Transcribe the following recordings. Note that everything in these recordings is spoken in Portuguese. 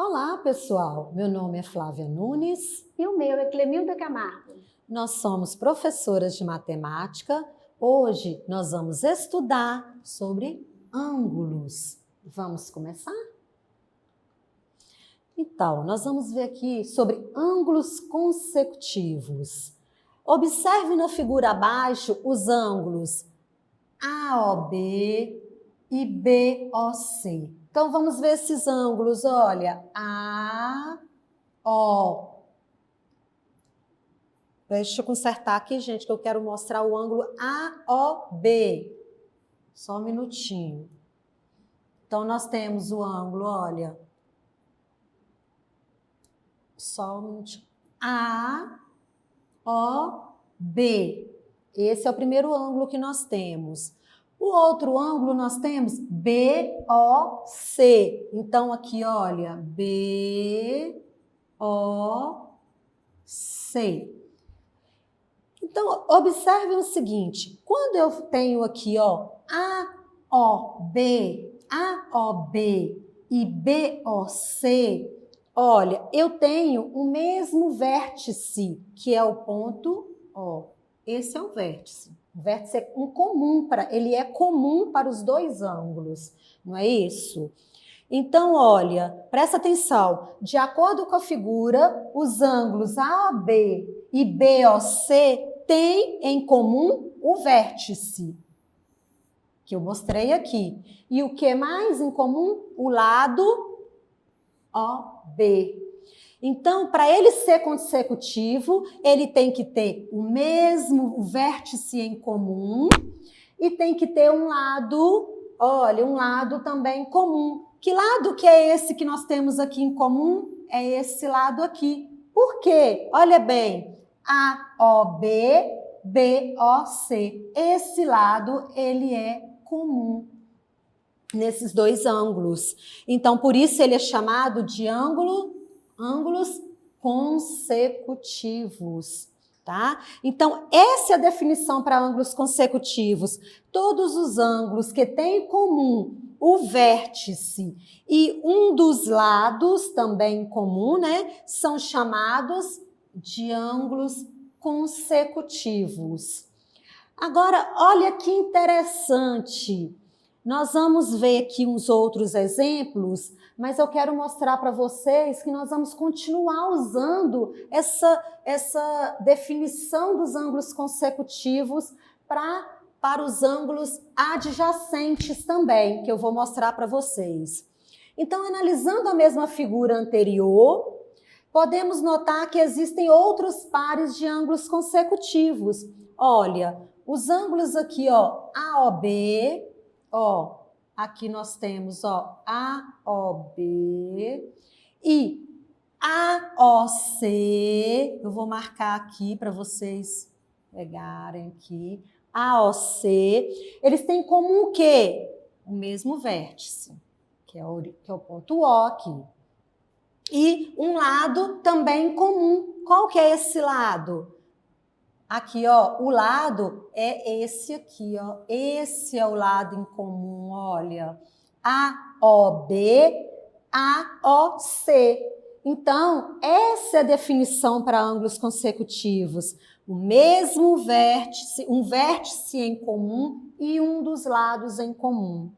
Olá, pessoal. Meu nome é Flávia Nunes. E o meu é Clemilda Camargo. Nós somos professoras de matemática. Hoje nós vamos estudar sobre ângulos. Vamos começar? Então, nós vamos ver aqui sobre ângulos consecutivos. Observe na figura abaixo os ângulos AOB e BOC. Então, vamos ver esses ângulos. Olha, AO. Deixa eu consertar aqui, gente, que eu quero mostrar o ângulo AOB. Só um minutinho. Então, nós temos o ângulo, olha. Só um minutinho. AOB. Esse é o primeiro ângulo que nós temos. O outro ângulo nós temos BOC. Então, aqui, olha, BOC. Então, observe o seguinte, quando eu tenho aqui, ó, AOB e BOC, olha, eu tenho o mesmo vértice, que é o ponto O. Esse é o vértice. O vértice é comum ele é comum para os dois ângulos, não é isso? Então, olha, presta atenção. De acordo com a figura, os ângulos AOB e BOC têm em comum o vértice, que eu mostrei aqui. E o que mais em comum? O lado OB. Então, para ele ser consecutivo, ele tem que ter o mesmo vértice em comum e tem que ter um lado, olha, um lado também comum. Que lado que é esse que nós temos aqui em comum? É esse lado aqui. Por quê? Olha bem, AOB, BOC. Esse lado, ele é comum nesses dois ângulos. Então, por isso ele é chamado de ângulos consecutivos, tá? Então, essa é a definição para ângulos consecutivos. Todos os ângulos que têm em comum o vértice e um dos lados também em comum, né, são chamados de ângulos consecutivos. Agora, olha que interessante. Nós vamos ver aqui uns outros exemplos, mas eu quero mostrar para vocês que nós vamos continuar usando essa definição dos ângulos consecutivos para os ângulos adjacentes também, que eu vou mostrar para vocês. Então, analisando a mesma figura anterior, podemos notar que existem outros pares de ângulos consecutivos. Olha, os ângulos aqui, ó, AOB, ó, aqui nós temos, ó, AOB e AOC. Eu vou marcar aqui para vocês pegarem aqui. AOC. Eles têm em comum o quê? O mesmo vértice, que é o ponto O aqui. E um lado também comum. Qual que é esse lado? Aqui, ó, o lado é esse aqui, ó. Esse é o lado em comum, olha. AOB, AOC. Então, essa é a definição para ângulos consecutivos. O mesmo vértice, um vértice em comum e um dos lados em comum.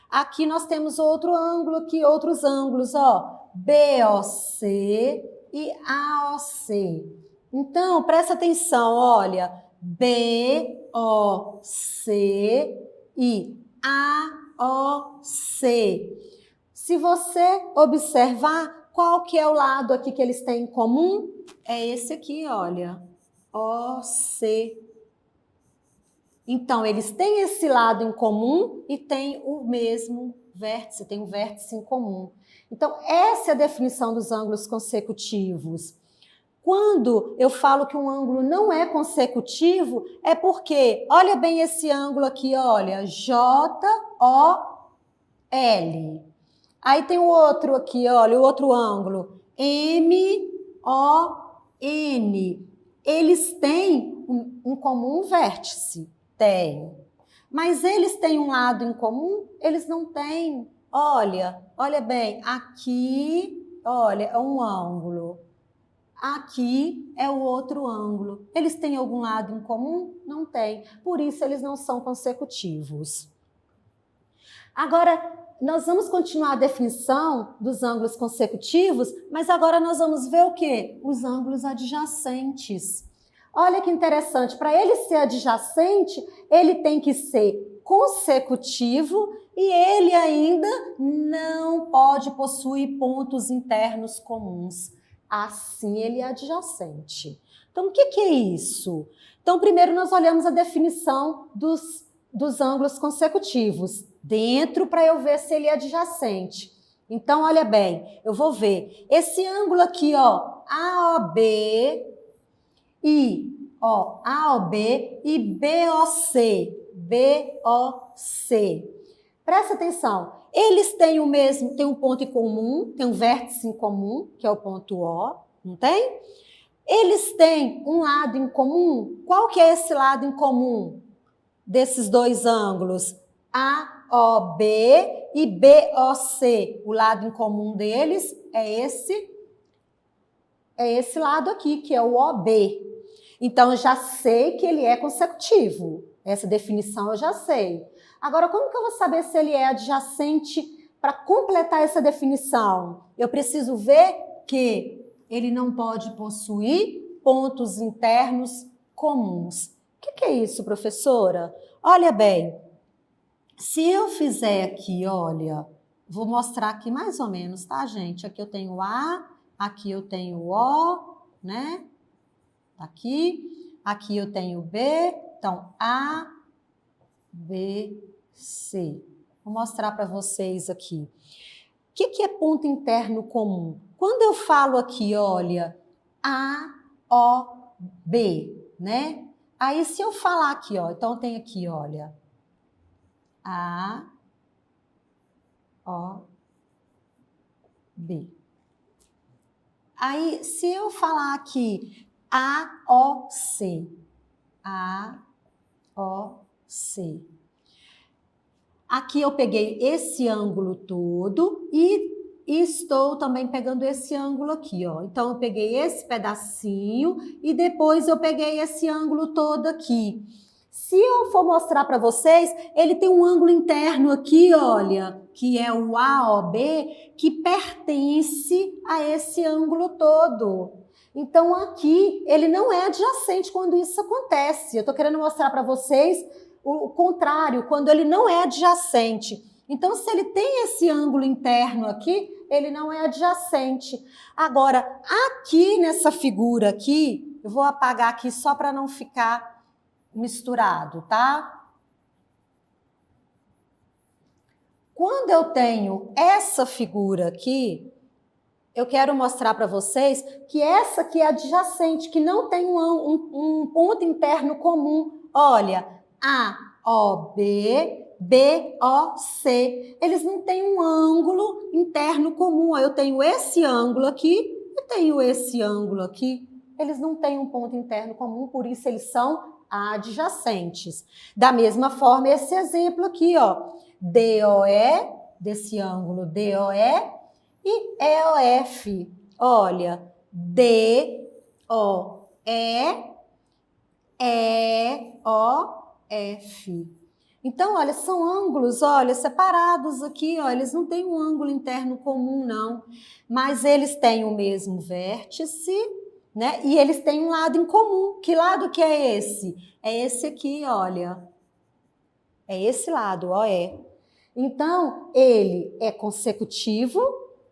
Aqui nós temos outro ângulo aqui, outros ângulos, ó. BOC e AOC. Então, presta atenção, olha, BOC e AOC. Se você observar, qual que é o lado aqui que eles têm em comum? É esse aqui, olha, OC. Então, eles têm esse lado em comum e têm o mesmo vértice, tem um vértice em comum. Então, essa é a definição dos ângulos consecutivos. Quando eu falo que um ângulo não é consecutivo, é porque, olha bem esse ângulo aqui, olha, JOL. Aí tem o outro aqui, olha, o outro ângulo, MON. Eles têm em comum um vértice? Tem. Mas eles têm um lado em comum? Eles não têm. Olha bem, aqui, olha, é um ângulo. Aqui é o outro ângulo. Eles têm algum lado em comum? Não tem. Por isso, eles não são consecutivos. Agora, nós vamos continuar a definição dos ângulos consecutivos, mas agora nós vamos ver o quê? Os ângulos adjacentes. Olha que interessante. Para ele ser adjacente, ele tem que ser consecutivo e ele ainda não pode possuir pontos internos comuns. Assim, ele é adjacente. Então, o que é isso? Então, primeiro nós olhamos a definição dos ângulos consecutivos, dentro para eu ver se ele é adjacente. Então, olha bem, eu vou ver esse ângulo aqui, ó, AOB e AOB e BOC, BOC. Presta atenção. Eles têm o mesmo, tem um ponto em comum, tem um vértice em comum, que é o ponto O, não tem? Eles têm um lado em comum. Qual que é esse lado em comum desses dois ângulos? AOB e BOC. O lado em comum deles é esse lado aqui, que é o OB. Então, eu já sei que ele é consecutivo. Essa definição eu já sei. Agora, como que eu vou saber se ele é adjacente para completar essa definição? Eu preciso ver que ele não pode possuir pontos internos comuns. O que é isso, professora? Olha bem, se eu fizer aqui, olha, vou mostrar aqui mais ou menos, tá, gente? Aqui eu tenho A, aqui eu tenho O, né? Aqui eu tenho B, então A, B, C. Vou mostrar para vocês aqui. O que é ponto interno comum? Quando eu falo aqui, olha, A, O, B, né? Aí, se eu falar aqui, ó, então tem aqui, olha, A, O, B. Aí, se eu falar aqui, A, O, C, A, O, C. Aqui eu peguei esse ângulo todo e estou também pegando esse ângulo aqui, ó. Então, eu peguei esse pedacinho e depois eu peguei esse ângulo todo aqui. Se eu for mostrar para vocês, ele tem um ângulo interno aqui, olha, que é o AOB, que pertence a esse ângulo todo. Então, aqui, ele não é adjacente quando isso acontece. Eu estou querendo mostrar para vocês o contrário, quando ele não é adjacente. Então, se ele tem esse ângulo interno aqui, ele não é adjacente. Agora, aqui nessa figura aqui, eu vou apagar aqui só para não ficar misturado, tá? Quando eu tenho essa figura aqui, eu quero mostrar para vocês que essa aqui é adjacente, que não tem um ponto interno comum. Olha, A, O, B, B, O, C. Eles não têm um ângulo interno comum. Eu tenho esse ângulo aqui e tenho esse ângulo aqui. Eles não têm um ponto interno comum, por isso eles são adjacentes. Da mesma forma, esse exemplo aqui, ó, DOE, desse ângulo DOE e EOF. Olha, DOE, EOF. Então, olha, são ângulos, olha, separados aqui, ó, eles não têm um ângulo interno comum, não, mas eles têm o mesmo vértice, né? E eles têm um lado em comum. Que lado que é esse? É esse aqui, olha. É esse lado, ó, é. Então, ele é consecutivo,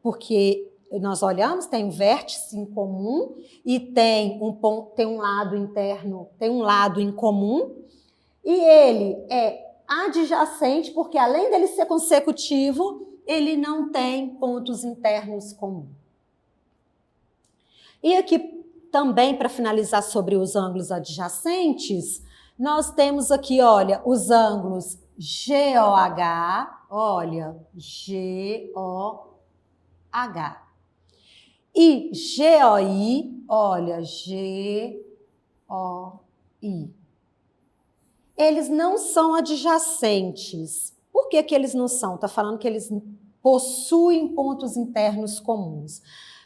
porque nós olhamos, tem um vértice em comum e tem um lado interno, tem um lado em comum. E ele é adjacente, porque além dele ser consecutivo, ele não tem pontos internos comuns. E aqui também, para finalizar sobre os ângulos adjacentes, nós temos aqui, olha, os ângulos GOH, olha, GOH. E GOI, olha, GOI. Eles não são adjacentes. Por que que eles não são? Está falando que eles possuem pontos internos comuns.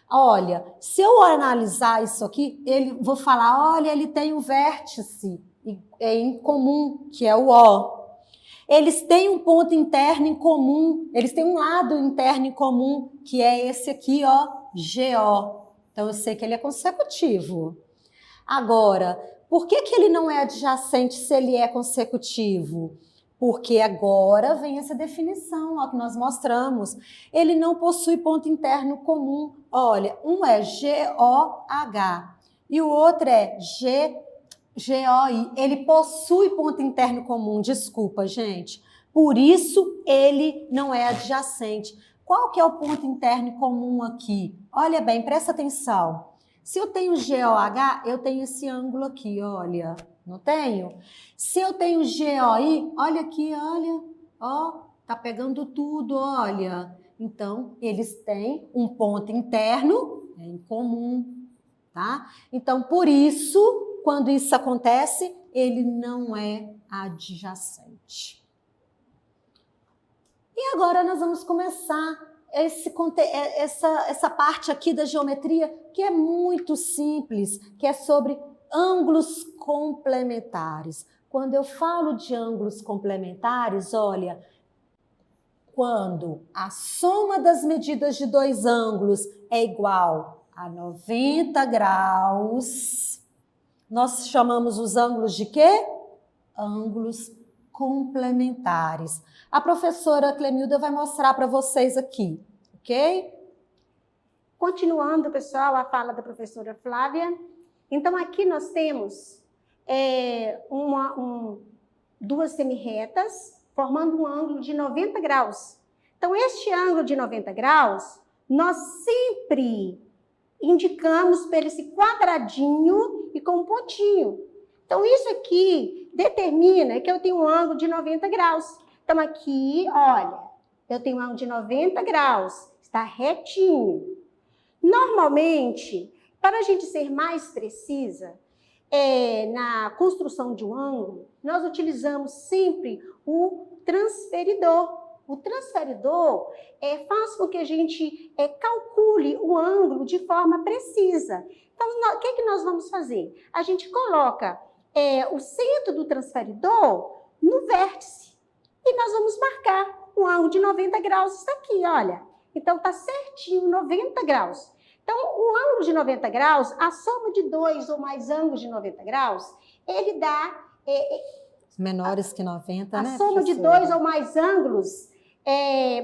Olha, se eu analisar isso aqui, vou falar, olha, ele tem um vértice em comum, que é o O. Eles têm um ponto interno em comum, eles têm um lado interno em comum, que é esse aqui, ó, GO. Então, eu sei que ele é consecutivo. Agora, por que ele não é adjacente se ele é consecutivo? Porque agora vem essa definição, ó, que nós mostramos. Ele não possui ponto interno comum. Olha, um é GOH e o outro é GOI. Ele possui ponto interno comum, desculpa, gente. Por isso, ele não é adjacente. Qual que é o ponto interno comum aqui? Olha bem, presta atenção. Se eu tenho GOH, eu tenho esse ângulo aqui, olha. Não tenho? Se eu tenho GOI, olha aqui, olha. Ó, tá pegando tudo, olha. Então, eles têm um ponto interno em comum, tá? Então, por isso, quando isso acontece, ele não é adjacente. E agora nós vamos começar essa parte aqui da geometria, que é muito simples, que é sobre ângulos complementares. Quando eu falo de ângulos complementares, olha, quando a soma das medidas de dois ângulos é igual a 90 graus, nós chamamos os ângulos de quê? Ângulos complementares. A professora Clemilda vai mostrar para vocês aqui, ok? Continuando, pessoal, a fala da professora Flávia. Então, aqui nós temos duas semirretas formando um ângulo de 90 graus. Então, este ângulo de 90 graus, nós sempre indicamos por esse quadradinho e com um pontinho. Então, isso aqui determina que eu tenho um ângulo de 90 graus. Então, aqui, olha, eu tenho um ângulo de 90 graus, está retinho. Normalmente, para a gente ser mais precisa, na construção de um ângulo, nós utilizamos sempre o transferidor. O transferidor faz com que a gente calcule o ângulo de forma precisa. Então, o que nós vamos fazer? A gente coloca o centro do transferidor no vértice. E nós vamos marcar um ângulo de 90 graus, está aqui, olha. Então, está certinho, 90 graus. Então, o ângulo de 90 graus, a soma de dois ou mais ângulos de 90 graus, ele dá... menores que 90, né? A soma de dois ou mais ângulos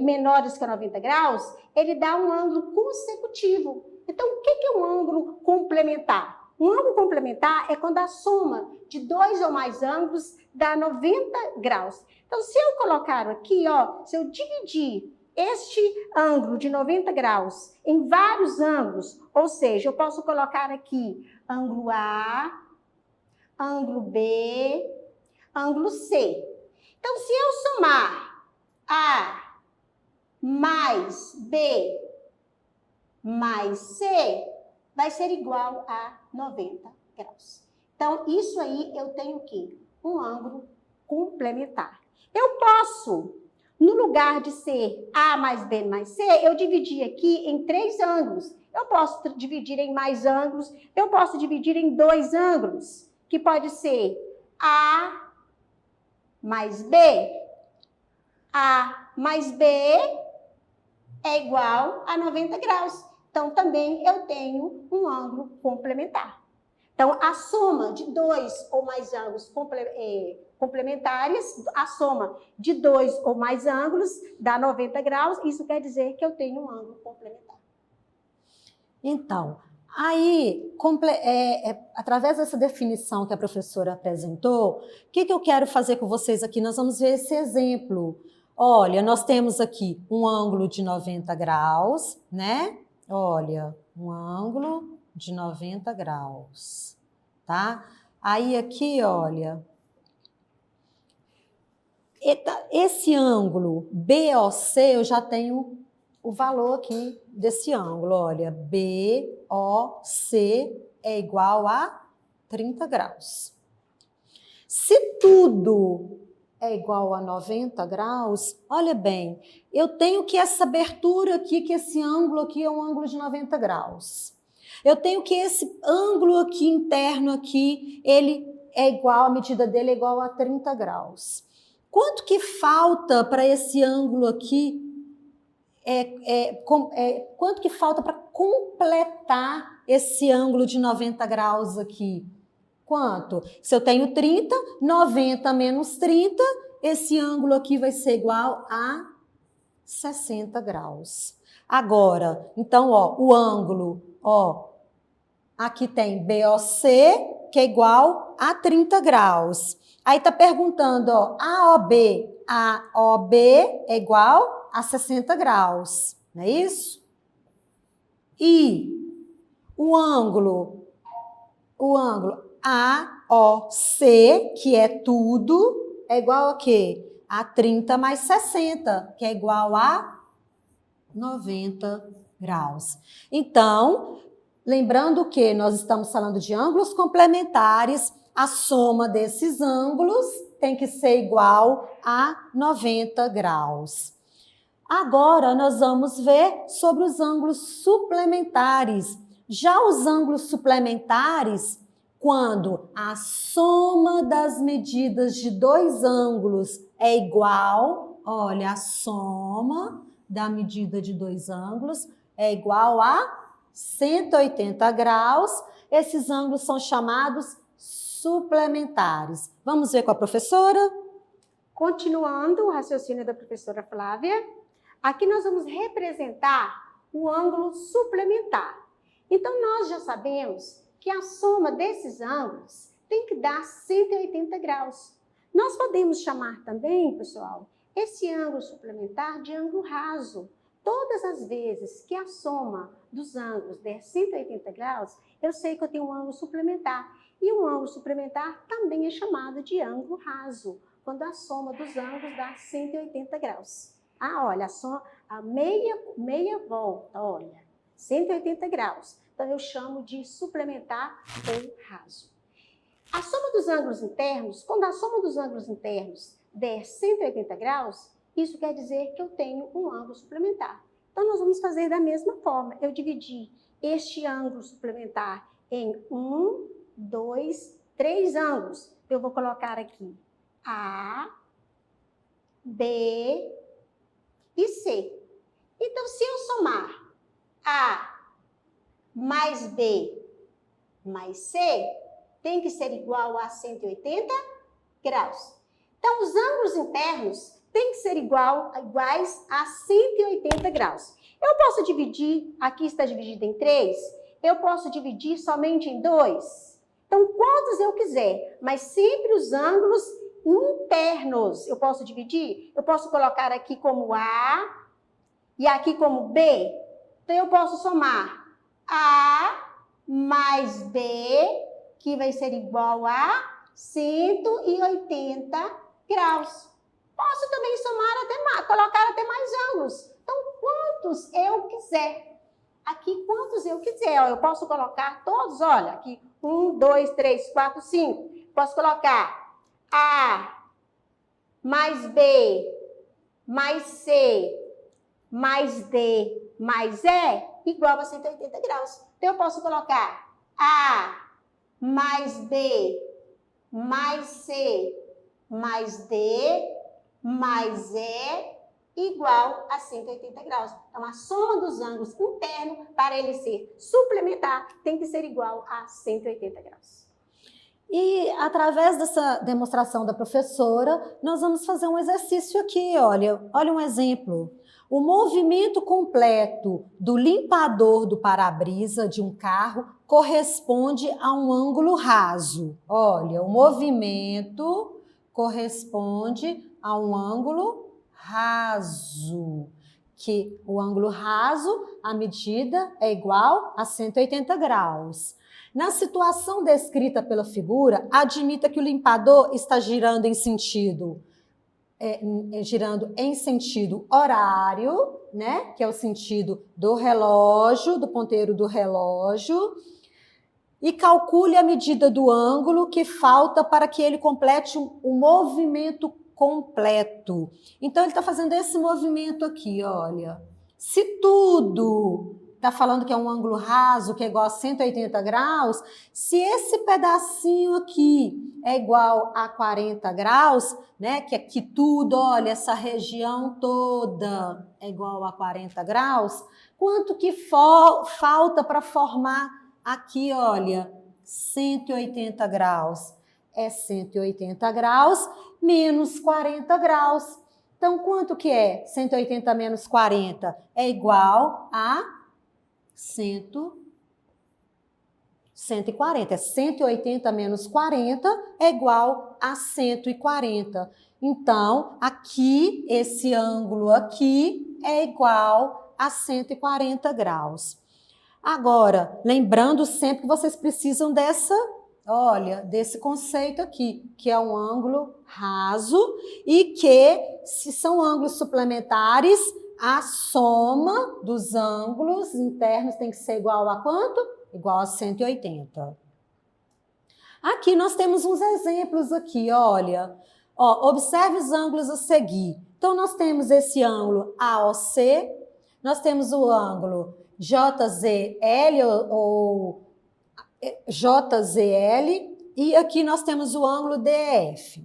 menores que 90 graus, ele dá um ângulo consecutivo. Então, o que é um ângulo complementar? Um ângulo complementar é quando a soma de dois ou mais ângulos dá 90 graus. Então, se eu colocar aqui, ó, se eu dividir este ângulo de 90 graus em vários ângulos, ou seja, eu posso colocar aqui ângulo A, ângulo B, ângulo C. Então, se eu somar A mais B mais C, vai ser igual a 90 graus. Então, isso aí eu tenho o quê? Um ângulo complementar. Eu posso, no lugar de ser A mais B mais C, eu dividir aqui em 3 ângulos. Eu posso dividir em mais ângulos, eu posso dividir em 2 ângulos, que pode ser A mais B. A mais B é igual a 90 graus. Então, também eu tenho um ângulo complementar. Então, a soma de 2 ou mais ângulos complementares, a soma de 2 ou mais ângulos dá 90 graus, isso quer dizer que eu tenho um ângulo complementar. Então, aí, através dessa definição que a professora apresentou, o que eu quero fazer com vocês aqui? Nós vamos ver esse exemplo. Olha, nós temos aqui um ângulo de 90 graus, né? Olha, um ângulo de 90 graus, tá? Aí aqui, olha, esse ângulo BOC, eu já tenho o valor aqui desse ângulo, olha, BOC é igual a 30 graus. Se tudo é igual a 90 graus, olha bem, eu tenho que essa abertura aqui, que esse ângulo aqui é um ângulo de 90 graus. Eu tenho que esse ângulo aqui interno aqui, ele é igual, a medida dele é igual a 30 graus. Quanto que falta para esse ângulo aqui? Quanto que falta para completar esse ângulo de 90 graus aqui? Quanto? Se eu tenho 30, 90 menos 30, esse ângulo aqui vai ser igual a 60 graus. Agora, então, ó, o ângulo, ó, aqui tem BOC, que é igual a 30 graus. Aí tá perguntando, ó, AOB é igual a 60 graus, não é isso? E o ângulo AOC, que é tudo, é igual a quê? A 30 mais 60, que é igual a 90 graus. Então, lembrando que nós estamos falando de ângulos complementares, a soma desses ângulos tem que ser igual a 90 graus. Agora, nós vamos ver sobre os ângulos suplementares. Já os ângulos suplementares, quando a soma das medidas de dois ângulos é igual, olha, a soma da medida de dois ângulos é igual a 180 graus, esses ângulos são chamados suplementares. Vamos ver com a professora? Continuando o raciocínio da professora Flávia, aqui nós vamos representar o ângulo suplementar. Então, nós já sabemos que a soma desses ângulos tem que dar 180 graus. Nós podemos chamar também, pessoal, esse ângulo suplementar de ângulo raso. Todas as vezes que a soma dos ângulos der 180 graus, eu sei que eu tenho um ângulo suplementar. E um ângulo suplementar também é chamado de ângulo raso, quando a soma dos ângulos dá 180 graus. Ah, olha, a meia volta, olha. 180 graus. Então, eu chamo de suplementar ou raso. A soma dos ângulos internos, quando a soma dos ângulos internos der 180 graus, isso quer dizer que eu tenho um ângulo suplementar. Então, nós vamos fazer da mesma forma. Eu dividi este ângulo suplementar em 1, 2, 3 ângulos. Eu vou colocar aqui A, B e C. Então, se eu somar A mais B mais C, tem que ser igual a 180 graus. Então, os ângulos internos têm que ser iguais a 180 graus. Eu posso dividir, aqui está dividido em 3, eu posso dividir somente em 2. Então, quantos eu quiser, mas sempre os ângulos internos. Eu posso dividir? Eu posso colocar aqui como A e aqui como B. Então, eu posso somar A mais B, que vai ser igual a 180 graus. Posso também somar até mais, colocar até mais ângulos. Então, quantos eu quiser. Aqui, quantos eu quiser. Ó, eu posso colocar todos, olha, aqui, 1, 2, 3, 4, 5. Posso colocar A mais B mais C mais D mais E igual a 180 graus. Então, eu posso colocar A mais B mais C mais D mais E igual a 180 graus. Então, a soma dos ângulos internos, para ele ser suplementar, tem que ser igual a 180 graus. E, através dessa demonstração da professora, nós vamos fazer um exercício aqui, olha um exemplo. O movimento completo do limpador do para-brisa de um carro corresponde a um ângulo raso. Olha, o movimento corresponde a um ângulo raso. Que o ângulo raso, a medida é igual a 180 graus. Na situação descrita pela figura, admita que o limpador está girando em sentido horário, né? Que é o sentido do relógio, do ponteiro do relógio, e calcule a medida do ângulo que falta para que ele complete o movimento completo. Então, ele está fazendo esse movimento aqui, olha. Se tudo está falando que é um ângulo raso, que é igual a 180 graus, se esse pedacinho aqui é igual a 40 graus, né, que aqui tudo, olha, essa região toda é igual a 40 graus, quanto que falta para formar aqui, olha, 180 graus? É 180 graus menos 40 graus. Então, quanto que é 180 menos 40? É igual a 140. É 180 menos 40 é igual a 140. Então, aqui, esse ângulo aqui é igual a 140 graus. Agora, lembrando sempre que vocês precisam desse conceito aqui, que é um ângulo raso e que, se são ângulos suplementares, a soma dos ângulos internos tem que ser igual a quanto? Igual a 180. Aqui nós temos uns exemplos aqui, olha. Observe os ângulos a seguir. Então, nós temos esse ângulo AOC, nós temos o ângulo JZL ou JZL, e aqui nós temos o ângulo DEF.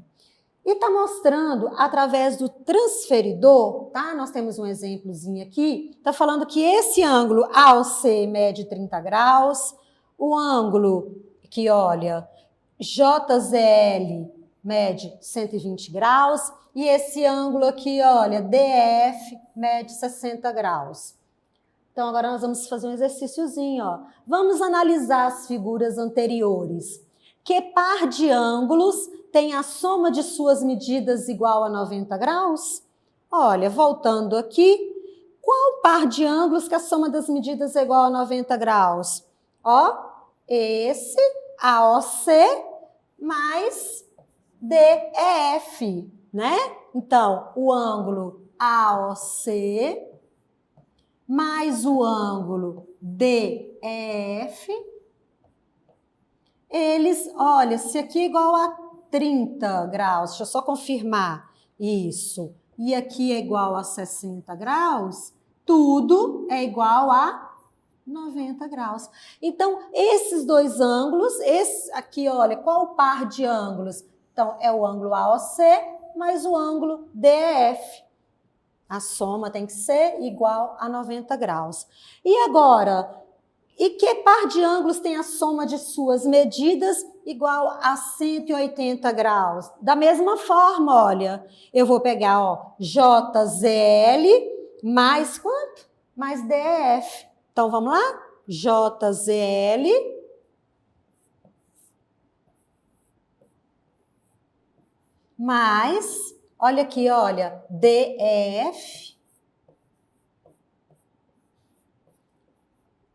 E está mostrando, através do transferidor, tá? Nós temos um exemplozinho aqui, está falando que esse ângulo AOC mede 30 graus, o ângulo que, olha, JZL mede 120 graus, e esse ângulo aqui, olha, DF mede 60 graus. Então, agora nós vamos fazer um exercíciozinho, ó. Vamos analisar as figuras anteriores. Que par de ângulos tem a soma de suas medidas igual a 90 graus? Olha, voltando aqui, qual par de ângulos que a soma das medidas é igual a 90 graus? Ó, esse AOC mais DEF, né? Então, o ângulo AOC mais o ângulo DEF, eles, olha, se aqui é igual a 30 graus, deixa eu só confirmar isso, e aqui é igual a 60 graus, tudo é igual a 90 graus. Então, esses dois ângulos, esse aqui, olha, qual o par de ângulos? Então, é o ângulo AOC mais o ângulo DEF. A soma tem que ser igual a 90 graus. E agora, e que par de ângulos tem a soma de suas medidas igual a 180 graus? Da mesma forma, olha, eu vou pegar, ó, JZL mais quanto? Mais DF. Então, vamos lá? JZL mais, olha aqui, olha, DF.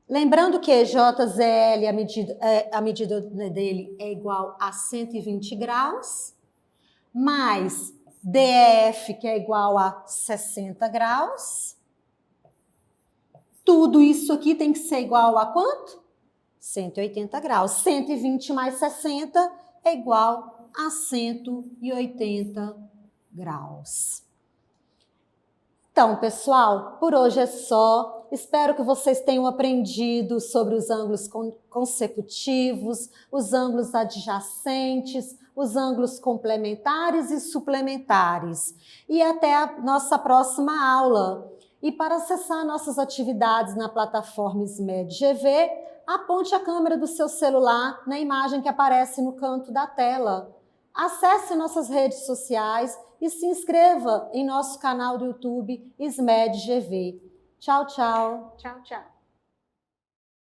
Lembrando que JZL, a medida dele é igual a 120 graus, mais DF, que é igual a 60 graus. Tudo isso aqui tem que ser igual a quanto? 180 graus. 120 mais 60 é igual a 180 graus. Então, pessoal, por hoje é só. Espero que vocês tenham aprendido sobre os ângulos consecutivos, os ângulos adjacentes, os ângulos complementares e suplementares. E até a nossa próxima aula. E para acessar nossas atividades na plataforma SMED-GV, aponte a câmera do seu celular na imagem que aparece no canto da tela. Acesse nossas redes sociais e se inscreva em nosso canal do YouTube SMED-GV. Tchau, tchau. Tchau, tchau.